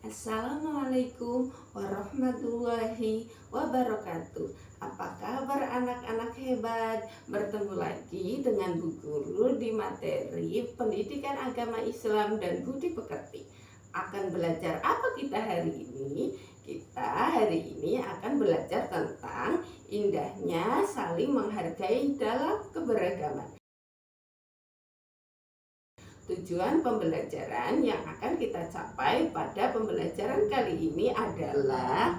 Assalamualaikum warahmatullahi wabarakatuh. Apa kabar anak-anak hebat? Bertemu lagi dengan Bu Guru di materi Pendidikan Agama Islam dan Budi Pekerti. Akan belajar apa kita hari ini? Kita hari ini akan belajar tentang indahnya saling menghargai dalam keberagaman. Tujuan pembelajaran yang akan kita capai pada pembelajaran kali ini adalah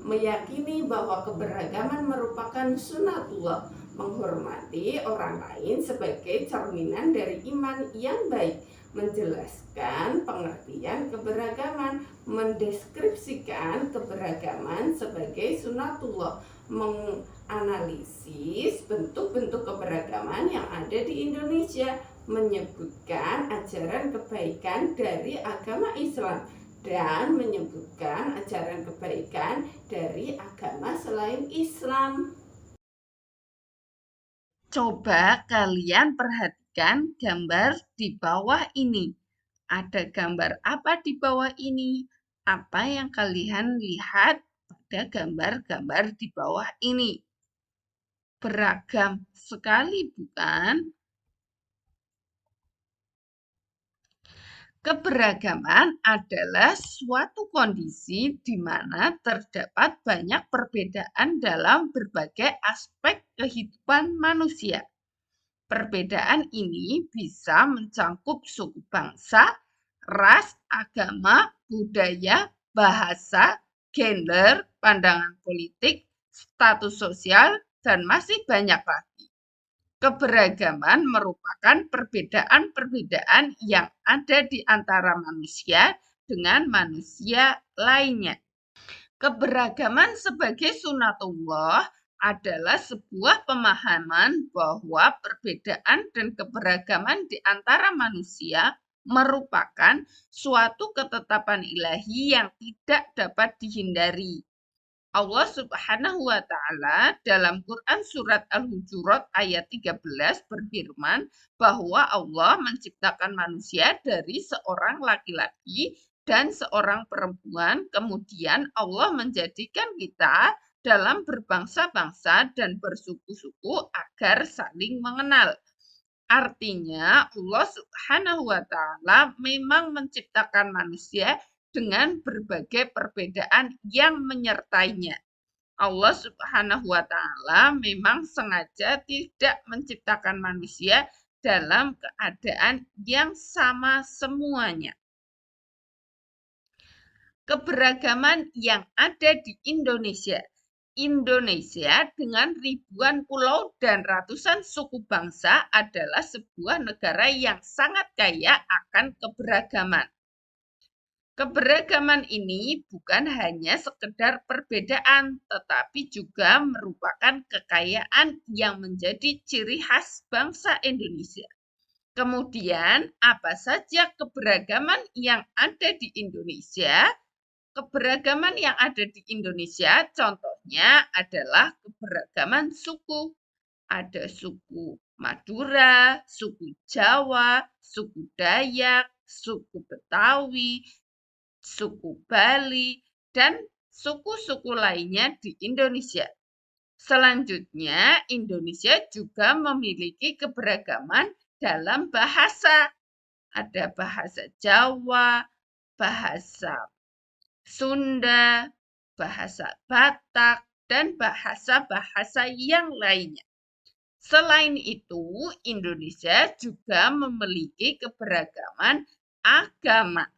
meyakini bahwa keberagaman merupakan sunatullah, menghormati orang lain sebagai cerminan dari iman yang baik, menjelaskan pengertian keberagaman, mendeskripsikan keberagaman sebagai sunatullah, menganalisis bentuk-bentuk keberagaman yang ada di Indonesia, menyebutkan ajaran kebaikan dari agama Islam, dan menyebutkan ajaran kebaikan dari agama selain Islam. Coba kalian perhatikan gambar di bawah ini. Ada gambar apa di bawah ini? Apa yang kalian lihat pada gambar-gambar di bawah ini? Beragam sekali, bukan? Keberagaman adalah suatu kondisi di mana terdapat banyak perbedaan dalam berbagai aspek kehidupan manusia. Perbedaan ini bisa mencakup suku bangsa, ras, agama, budaya, bahasa, gender, pandangan politik, status sosial, dan masih banyak lagi. Keberagaman merupakan perbedaan-perbedaan yang ada di antara manusia dengan manusia lainnya. Keberagaman sebagai sunatullah adalah sebuah pemahaman bahwa perbedaan dan keberagaman di antara manusia merupakan suatu ketetapan ilahi yang tidak dapat dihindari. Allah Subhanahu wa Ta'ala dalam Quran Surat Al-Hujurat ayat 13 berfirman bahwa Allah menciptakan manusia dari seorang laki-laki dan seorang perempuan, kemudian Allah menjadikan kita dalam berbangsa-bangsa dan bersuku-suku agar saling mengenal. Artinya, Allah Subhanahu wa Ta'ala memang menciptakan manusia dengan berbagai perbedaan yang menyertainya. Allah Subhanahu wa Ta'ala memang sengaja tidak menciptakan manusia dalam keadaan yang sama semuanya. Keberagaman yang ada di Indonesia. Indonesia dengan ribuan pulau dan ratusan suku bangsa adalah sebuah negara yang sangat kaya akan keberagaman. Keberagaman ini bukan hanya sekedar perbedaan, tetapi juga merupakan kekayaan yang menjadi ciri khas bangsa Indonesia. Kemudian, apa saja keberagaman yang ada di Indonesia? Keberagaman yang ada di Indonesia contohnya adalah keberagaman suku. Ada suku Madura, suku Jawa, suku Dayak, suku Betawi, suku Bali, dan suku-suku lainnya di Indonesia. Selanjutnya, Indonesia juga memiliki keberagaman dalam bahasa. Ada bahasa Jawa, bahasa Sunda, bahasa Batak, dan bahasa-bahasa yang lainnya. Selain itu, Indonesia juga memiliki keberagaman agama.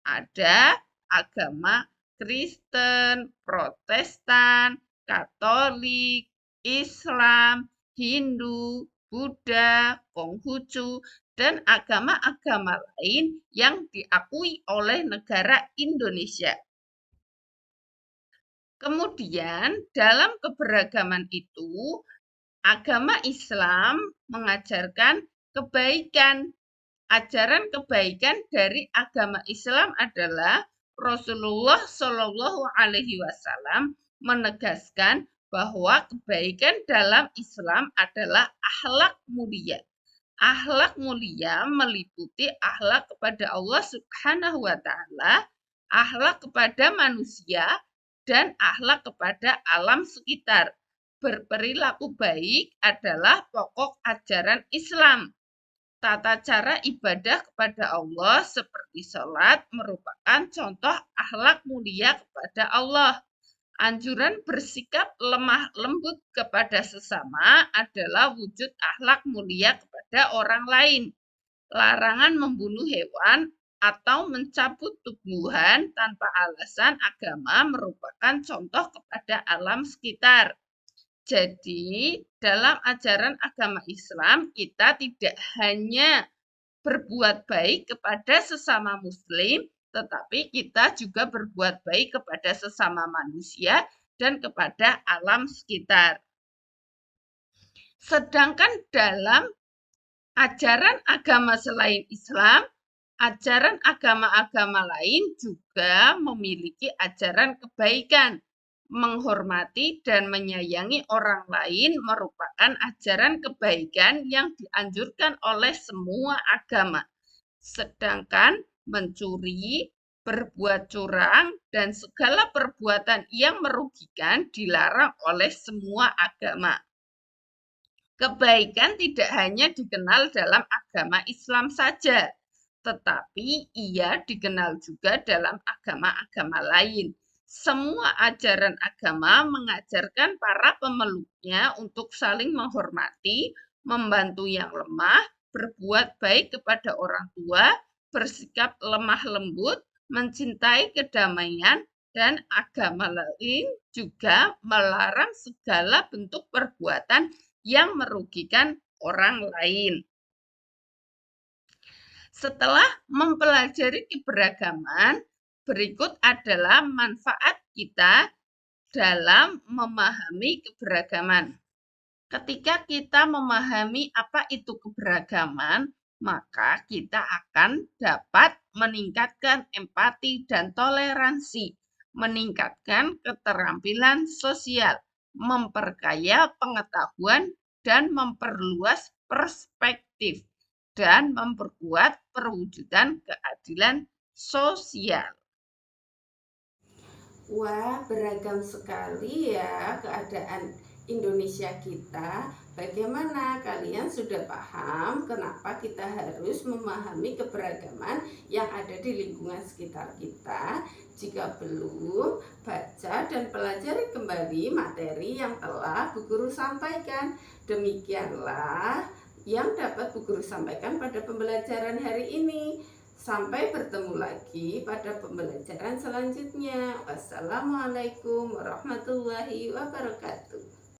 Ada agama Kristen, Protestan, Katolik, Islam, Hindu, Buddha, Konghucu, dan agama-agama lain yang diakui oleh negara Indonesia. Kemudian, dalam keberagaman itu, agama Islam mengajarkan kebaikan. Ajaran kebaikan dari agama Islam adalah Rasulullah Shallallahu Alaihi Wasallam menegaskan bahwa kebaikan dalam Islam adalah akhlak mulia. Akhlak mulia meliputi akhlak kepada Allah Subhanahu wa Ta'ala, akhlak kepada manusia, dan akhlak kepada alam sekitar. Berperilaku baik adalah pokok ajaran Islam. Tata cara ibadah kepada Allah seperti sholat merupakan contoh akhlak mulia kepada Allah. Anjuran bersikap lemah lembut kepada sesama adalah wujud akhlak mulia kepada orang lain. Larangan membunuh hewan atau mencabut tumbuhan tanpa alasan agama merupakan contoh kepada alam sekitar. Jadi, dalam ajaran agama Islam, kita tidak hanya berbuat baik kepada sesama muslim, tetapi kita juga berbuat baik kepada sesama manusia dan kepada alam sekitar. Sedangkan dalam ajaran agama selain Islam, ajaran agama-agama lain juga memiliki ajaran kebaikan. Menghormati dan menyayangi orang lain merupakan ajaran kebaikan yang dianjurkan oleh semua agama. Sedangkan mencuri, berbuat curang, dan segala perbuatan yang merugikan dilarang oleh semua agama. Kebaikan tidak hanya dikenal dalam agama Islam saja, tetapi ia dikenal juga dalam agama-agama lain. Semua ajaran agama mengajarkan para pemeluknya untuk saling menghormati, membantu yang lemah, berbuat baik kepada orang tua, bersikap lemah lembut, mencintai kedamaian, dan agama lain juga melarang segala bentuk perbuatan yang merugikan orang lain. Setelah mempelajari keberagaman, berikut adalah manfaat kita dalam memahami keberagaman. Ketika kita memahami apa itu keberagaman, maka kita akan dapat meningkatkan empati dan toleransi, meningkatkan keterampilan sosial, memperkaya pengetahuan, dan memperluas perspektif, dan memperkuat perwujudan keadilan sosial. Wah, beragam sekali ya keadaan Indonesia kita. Bagaimana kalian sudah paham kenapa kita harus memahami keberagaman yang ada di lingkungan sekitar kita? Jika belum, baca dan pelajari kembali materi yang telah Bu Guru sampaikan. Demikianlah yang dapat Bu Guru sampaikan pada pembelajaran hari ini. Sampai bertemu lagi pada pembelajaran selanjutnya. Wassalamualaikum warahmatullahi wabarakatuh.